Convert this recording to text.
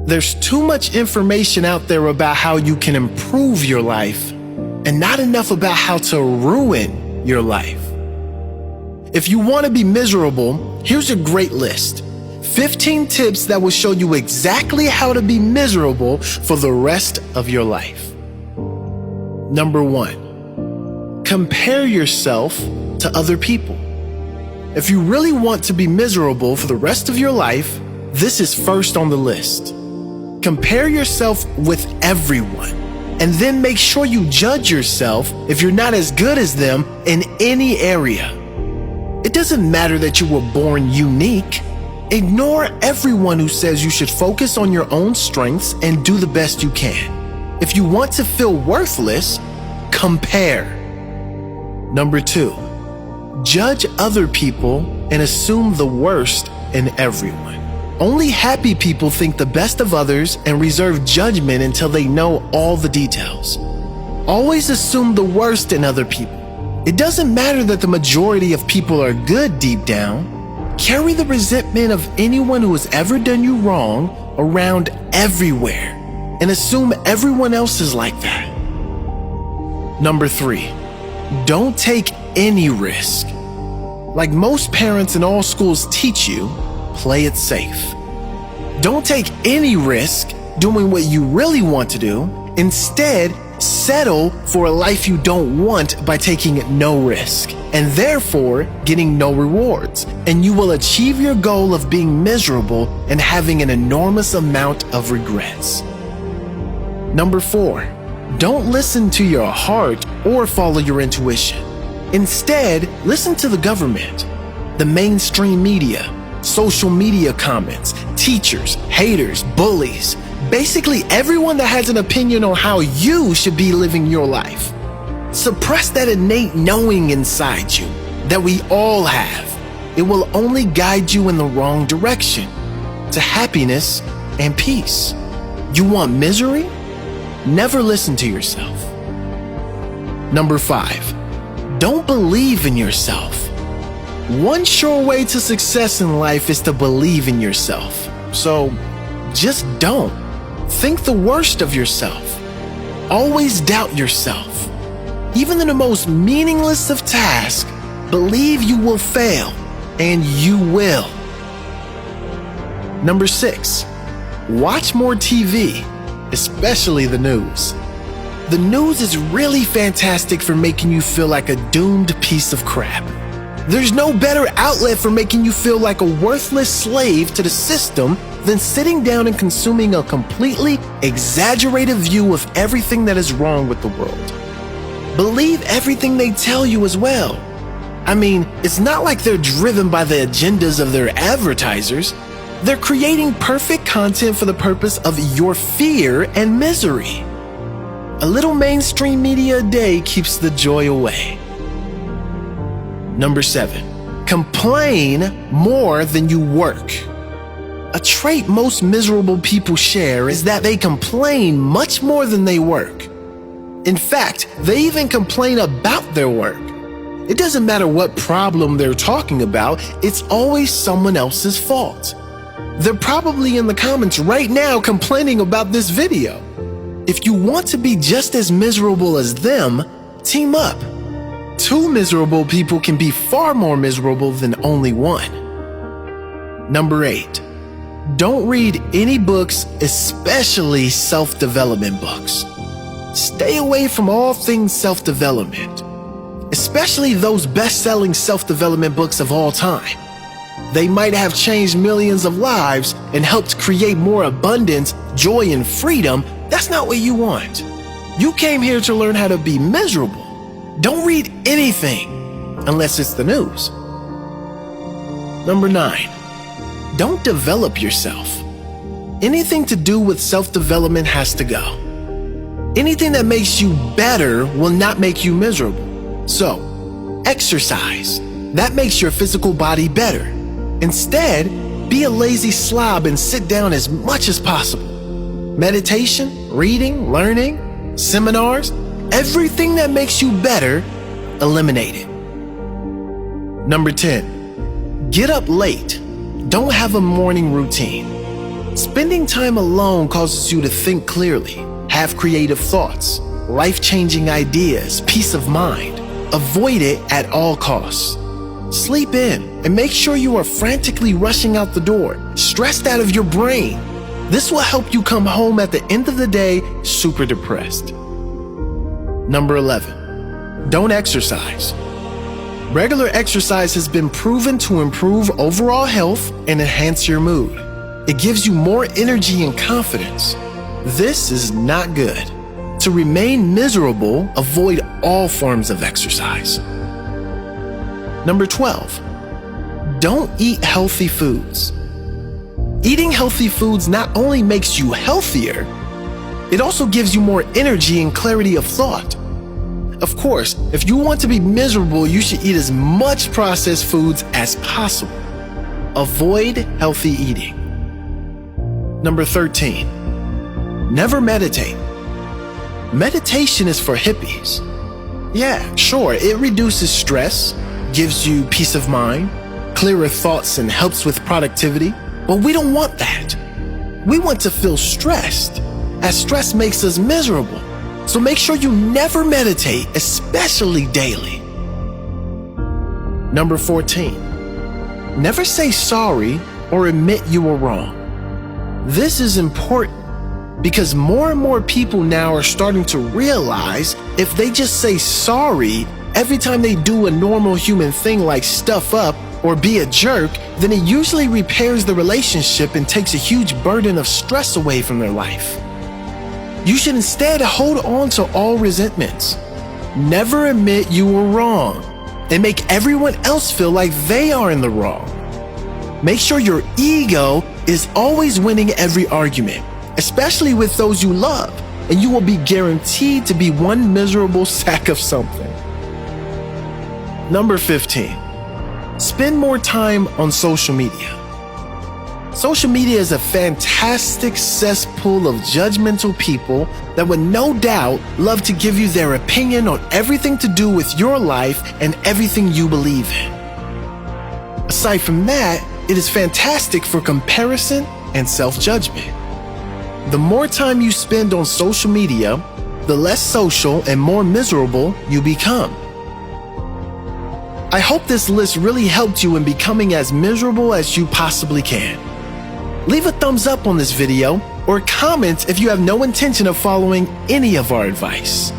There's too much information out there about how you can improve your life and not enough about how to ruin your life. If you want to be miserable, here's a great list. 15 tips that will show you exactly how to be miserable for the rest of your life. Number 1, compare yourself to other people. If you really want to be miserable for the rest of your life, this is first on the list. Compare yourself with everyone, and then make sure you judge yourself if you're not as good as them in any area. It doesn't matter that you were born unique. Ignore everyone who says you should focus on your own strengths and do the best you can. If you want to feel worthless, compare. Number 2, judge other people and assume the worst in everyone. Only happy people think the best of others and reserve judgment until they know all the details. Always assume the worst in other people. It doesn't matter that the majority of people are good deep down. Carry the resentment of anyone who has ever done you wrong around everywhere and assume everyone else is like that. Number 3, don't take any risk. Like most parents in all schools teach you, play it safe. Don't take any risk doing what you really want to do. Instead, settle for a life you don't want by taking no risk, and therefore getting no rewards, and you will achieve your goal of being miserable and having an enormous amount of regrets. Number 4, don't listen to your heart or follow your intuition. Instead, listen to the government, the mainstream media, social media comments, teachers, haters, bullies, basically everyone that has an opinion on how you should be living your life. Suppress that innate knowing inside you that we all have. It will only guide you in the wrong direction, to happiness and peace. You want misery? Never listen to yourself. Number 5, don't believe in yourself. One sure way to success in life is to believe in yourself. So just don't. Think the worst of yourself. Always doubt yourself. Even in the most meaningless of tasks, believe you will fail, and you will. Number 6, watch more TV, especially the news. The news is really fantastic for making you feel like a doomed piece of crap. There's no better outlet for making you feel like a worthless slave to the system than sitting down and consuming a completely exaggerated view of everything that is wrong with the world. Believe everything they tell you as well. I mean, it's not like they're driven by the agendas of their advertisers. They're creating perfect content for the purpose of your fear and misery. A little mainstream media a day keeps the joy away. Number 7, complain more than you work. A trait most miserable people share is that they complain much more than they work. In fact, they even complain about their work. It doesn't matter what problem they're talking about, it's always someone else's fault. They're probably in the comments right now complaining about this video. If you want to be just as miserable as them, team up. 2 miserable people can be far more miserable than only one. Number 8, don't read any books, especially self-development books. Stay away from all things self-development, especially those best-selling self-development books of all time. They might have changed millions of lives and helped create more abundance, joy, and freedom. That's not what you want. You came here to learn how to be miserable. Don't read anything unless it's the news. Number 9, don't develop yourself. Anything to do with self-development has to go. Anything that makes you better will not make you miserable. So, exercise. That makes your physical body better. Instead, be a lazy slob and sit down as much as possible. Meditation, reading, learning, seminars, everything that makes you better, eliminate it. Number 10, get up late. Don't have a morning routine. Spending time alone causes you to think clearly, have creative thoughts, life-changing ideas, peace of mind. Avoid it at all costs. Sleep in and make sure you are frantically rushing out the door, stressed out of your brain. This will help you come home at the end of the day super depressed. Number 11, don't exercise. Regular exercise has been proven to improve overall health and enhance your mood. It gives you more energy and confidence. This is not good. To remain miserable, avoid all forms of exercise. Number 12, don't eat healthy foods. Eating healthy foods not only makes you healthier, it also gives you more energy and clarity of thought. Of course, if you want to be miserable, you should eat as much processed foods as possible. Avoid healthy eating. Number 13, never meditate. Meditation is for hippies. Yeah, sure, it reduces stress, gives you peace of mind, clearer thoughts, and helps with productivity. But we don't want that. We want to feel stressed, as stress makes us miserable. So make sure you never meditate, especially daily. Number 14, never say sorry or admit you were wrong. This is important because more and more people now are starting to realize if they just say sorry every time they do a normal human thing like stuff up or be a jerk, then it usually repairs the relationship and takes a huge burden of stress away from their life. You should instead hold on to all resentments. Never admit you were wrong and make everyone else feel like they are in the wrong. Make sure your ego is always winning every argument, especially with those you love, and you will be guaranteed to be one miserable sack of something. Number 15, spend more time on social media. Social media is a fantastic cesspool of judgmental people that would no doubt love to give you their opinion on everything to do with your life and everything you believe in. Aside from that, it is fantastic for comparison and self-judgment. The more time you spend on social media, the less social and more miserable you become. I hope this list really helped you in becoming as miserable as you possibly can. Leave a thumbs up on this video or comment if you have no intention of following any of our advice.